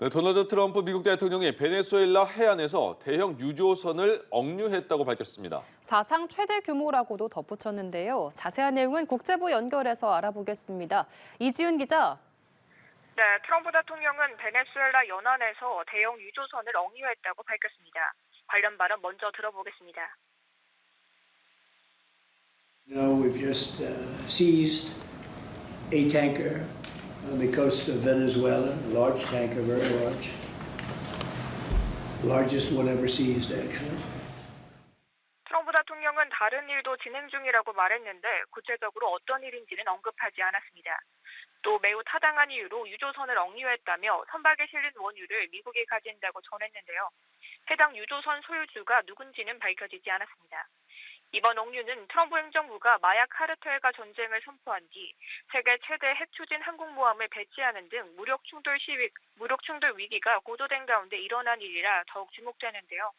네, 도널드 트럼프 미국 대통령이 베네수엘라 해안에서 대형 유조선을 억류했다고 밝혔습니다. 사상 최대 규모라고도 덧붙였는데요. 자세한 내용은 국제부 연결해서 알아보겠습니다. 이지윤 기자. 네, 트럼프 대통령은 베네수엘라 연안에서 대형 유조선을 억류했다고 밝혔습니다. 관련 발언 먼저 들어보겠습니다. We've just seized a tanker on the coast of Venezuela, a large tanker, very large. Largest one ever seized, actually. 트럼프 대통령은 다른 일도 진행 중이라고 말했는데 구체적으로 어떤 일인지는 언급하지 않았습니다. 또 매우 타당한 이유로 유조선을 억류했다며 선박에 실린 원유를 미국이 가진다고 전했는데요. 해당 유조선 소유주가 누군지는 밝혀지지 않았습니다. 이번 억류는 트럼프 행정부가 마약 카르텔과 전쟁을 선포한 뒤 세계 최대 핵 추진 항공모함을 배치하는 등 무력 충돌 위기가 고조된 가운데 일어난 일이라 더욱 주목되는데요.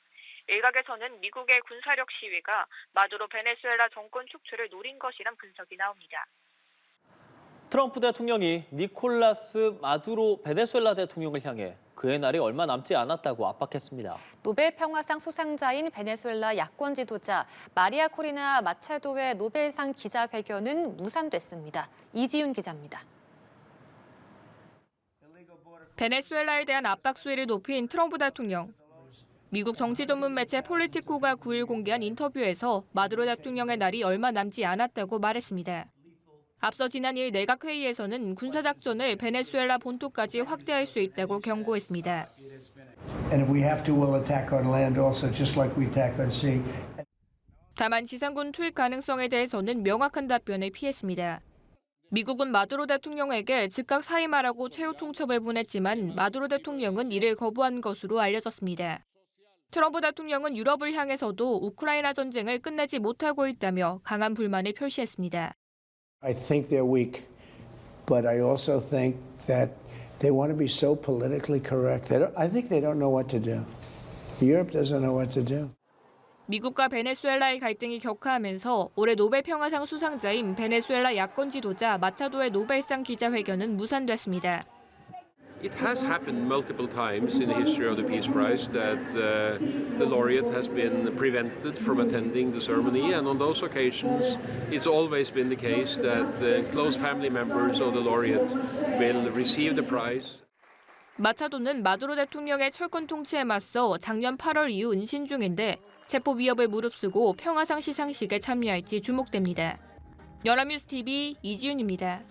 일각에서는 미국의 군사력 시위가 마두로 베네수엘라 정권 축출을 노린 것이란 분석이 나옵니다. 트럼프 대통령이 니콜라스 마두로 베네수엘라 대통령을 향해 그의 날이 얼마 남지 않았다고 압박했습니다. 노벨 평화상 수상자인 베네수엘라 야권 지도자 마리아 코리나 마차도의 노벨상 기자회견은 무산됐습니다. 이지윤 기자입니다. 베네수엘라에 대한 압박 수위를 높인 트럼프 대통령. 미국 정치 전문 매체 폴리티코가 9일 공개한 인터뷰에서 마두로 대통령의 날이 얼마 남지 않았다고 말했습니다. 앞서 지난 2일 내각회의에서는 군사작전을 베네수엘라 본토까지 확대할 수 있다고 경고했습니다. 다만 지상군 투입 가능성에 대해서는 명확한 답변을 피했습니다. 미국은 마두로 대통령에게 즉각 사임하라고 최후 통첩을 보냈지만 마두로 대통령은 이를 거부한 것으로 알려졌습니다. 트럼프 대통령은 유럽을 향해서도 우크라이나 전쟁을 끝내지 못하고 있다며 강한 불만을 표시했습니다. I think they're weak, but I also think that they want to be so politically correct. I think they don't know what to do. Europe doesn't know what to do. 미국과 베네수엘라의 갈등이 격화하면서 올해 노벨 평화상 수상자인 베네수엘라 야권 지도자 마차도의 노벨상 기자회견은 무산됐습니다. It has happened multiple times in the history of the Peace Prize that the laureate has been prevented from attending the ceremony, and on those occasions, it's always been the case that close family members of the laureate will receive the prize. 마차도는 마두로 대통령의 철권 통치에 맞서 작년 8월 이후 은신 중인데 체포 위협을 무릅쓰고 평화상 시상식에 참여할지 주목됩니다. 연합뉴스 TV 이지윤입니다.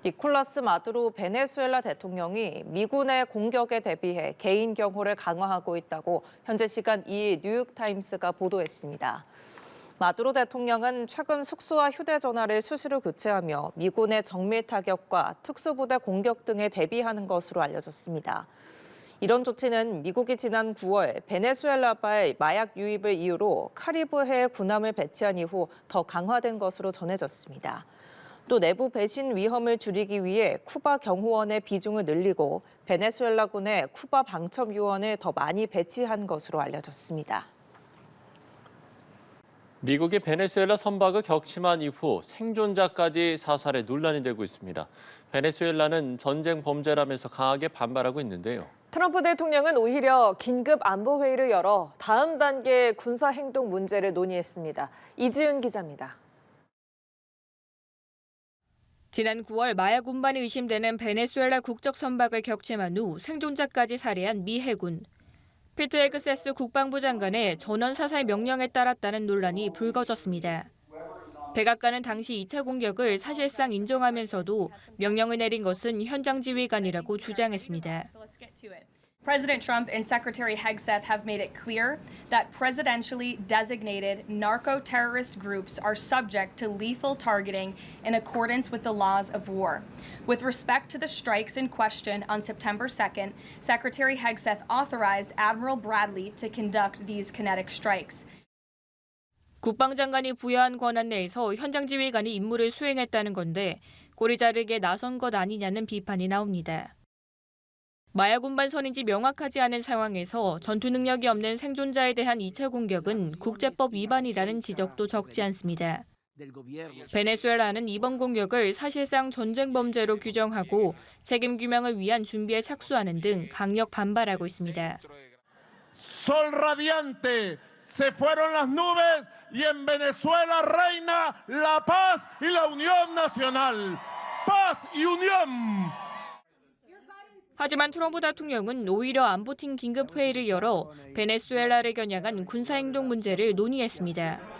니콜라스 마두로 베네수엘라 대통령이 미군의 공격에 대비해 개인 경호를 강화하고 있다고 현재 시간 2일 뉴욕타임스가 보도했습니다. 마두로 대통령은 최근 숙소와 휴대전화를 수시로 교체하며 미군의 정밀 타격과 특수부대 공격 등에 대비하는 것으로 알려졌습니다. 이런 조치는 미국이 지난 9월 베네수엘라발 마약 유입을 이유로 카리브해에 군함을 배치한 이후 더 강화된 것으로 전해졌습니다. 또 내부 배신 위험을 줄이기 위해 쿠바 경호원의 비중을 늘리고 베네수엘라군의 쿠바 방첩 요원을 더 많이 배치한 것으로 알려졌습니다. 미국이 베네수엘라 선박을 격침한 이후 생존자까지 사살에 논란이 되고 있습니다. 베네수엘라는 전쟁 범죄라면서 강하게 반발하고 있는데요. 트럼프 대통령은 오히려 긴급 안보회의를 열어 다음 단계 군사 행동 문제를 논의했습니다. 이지윤 기자입니다. 지난 9월 마약 운반이 의심되는 베네수엘라 국적 선박을 격침한 후 생존자까지 살해한 미 해군. 피트 헤그세스 국방부 장관의 전원 사살 명령에 따랐다는 논란이 불거졌습니다. 백악관은 당시 2차 공격을 사실상 인정하면서도 명령을 내린 것은 현장 지휘관이라고 주장했습니다. President Trump and Secretary Hegseth have made it clear that presidentially designated narco-terrorist groups are subject to lethal targeting in accordance with the laws of war. With respect to the strikes in question on September 2nd, Secretary Hegseth authorized Admiral Bradley to conduct these kinetic strikes. 국방장관이 부여한 권한 내에서 현장 지휘관이 임무를 수행했다는 건데 꼬리 자르기에 나선 것 아니냐는 비판이 나옵니다. 마약 운반 선인지 명확하지 않은 상황에서 전투 능력이 없는 생존자에 대한 2차 공격은 국제법 위반이라는 지적도 적지 않습니다. 베네수엘라는 이번 공격을 사실상 전쟁 범죄로 규정하고 책임 규명을 위한 준비에 착수하는 등 강력 반발하고 있습니다. Sol radiante, se fueron las nubes y en Venezuela reina la paz y la unión nacional. Paz y unión. 하지만 트럼프 대통령은 오히려 안보팀 긴급 회의를 열어 베네수엘라를 겨냥한 군사행동 문제를 논의했습니다.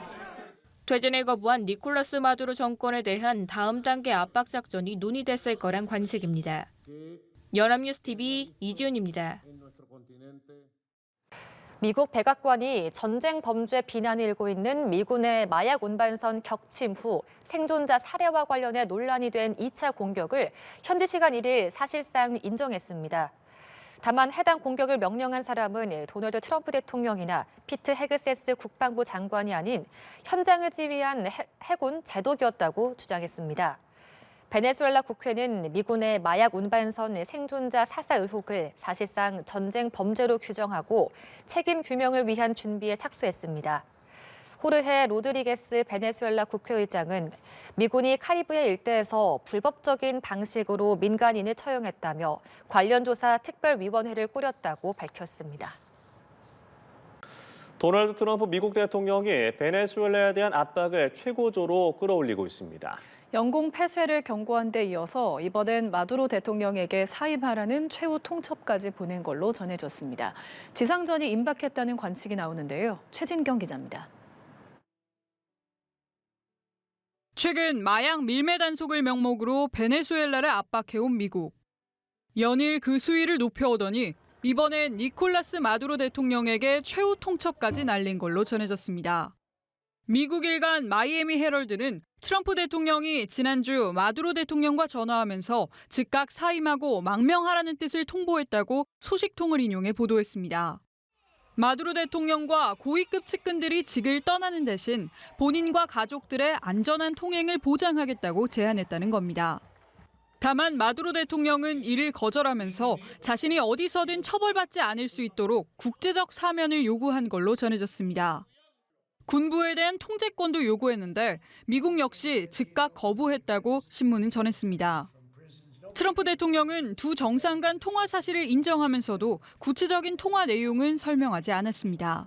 퇴진을 거부한 니콜라스 마두로 정권에 대한 다음 단계 압박 작전이 논의됐을 거란 관측입니다. 연합뉴스 TV 이지은입니다. 미국 백악관이 전쟁 범죄 비난을 일고 있는 미군의 마약 운반선 격침 후 생존자 살해와 관련해 논란이 된 2차 공격을 현지 시간 1일 사실상 인정했습니다. 다만 해당 공격을 명령한 사람은 도널드 트럼프 대통령이나 피트 헤그세스 국방부 장관이 아닌 현장을 지휘한 해군 제독이었다고 주장했습니다. 베네수엘라 국회는 미군의 마약 운반선 생존자 사살 의혹을 사실상 전쟁 범죄로 규정하고 책임 규명을 위한 준비에 착수했습니다. 호르헤 로드리게스 베네수엘라 국회의장은 미군이 카리브해 일대에서 불법적인 방식으로 민간인을 처형했다며 관련 조사 특별위원회를 꾸렸다고 밝혔습니다. 도널드 트럼프 미국 대통령이 베네수엘라에 대한 압박을 최고조로 끌어올리고 있습니다. 영공 폐쇄를 경고한 데 이어서 이번엔 마두로 대통령에게 사임하라는 최후 통첩까지 보낸 걸로 전해졌습니다. 지상전이 임박했다는 관측이 나오는데요. 최진경 기자입니다. 최근 마약 밀매 단속을 명목으로 베네수엘라를 압박해온 미국. 연일 그 수위를 높여오더니 이번엔 니콜라스 마두로 대통령에게 최후 통첩까지 날린 걸로 전해졌습니다. 미국 일간 마이애미 헤럴드는 트럼프 대통령이 지난주 마두로 대통령과 전화하면서 즉각 사임하고 망명하라는 뜻을 통보했다고 소식통을 인용해 보도했습니다. 마두로 대통령과 고위급 측근들이 직을 떠나는 대신 본인과 가족들의 안전한 통행을 보장하겠다고 제안했다는 겁니다. 다만 마두로 대통령은 이를 거절하면서 자신이 어디서든 처벌받지 않을 수 있도록 국제적 사면을 요구한 걸로 전해졌습니다. 군부에 대한 통제권도 요구했는데 미국 역시 즉각 거부했다고 신문은 전했습니다. 트럼프 대통령은 두 정상 간 통화 사실을 인정하면서도 구체적인 통화 내용은 설명하지 않았습니다.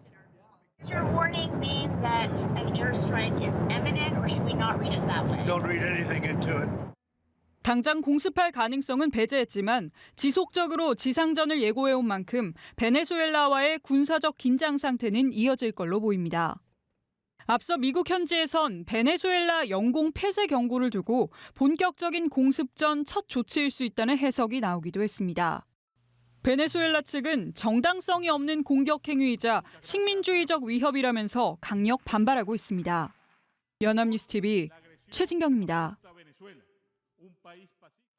당장 공습할 가능성은 배제했지만 지속적으로 지상전을 예고해온 만큼 베네수엘라와의 군사적 긴장 상태는 이어질 걸로 보입니다. 앞서 미국 현지에선 베네수엘라 영공 폐쇄 경고를 두고 본격적인 공습 전 첫 조치일 수 있다는 해석이 나오기도 했습니다. 베네수엘라 측은 정당성이 없는 공격 행위이자 식민주의적 위협이라면서 강력 반발하고 있습니다. 연합뉴스 TV 최진경입니다.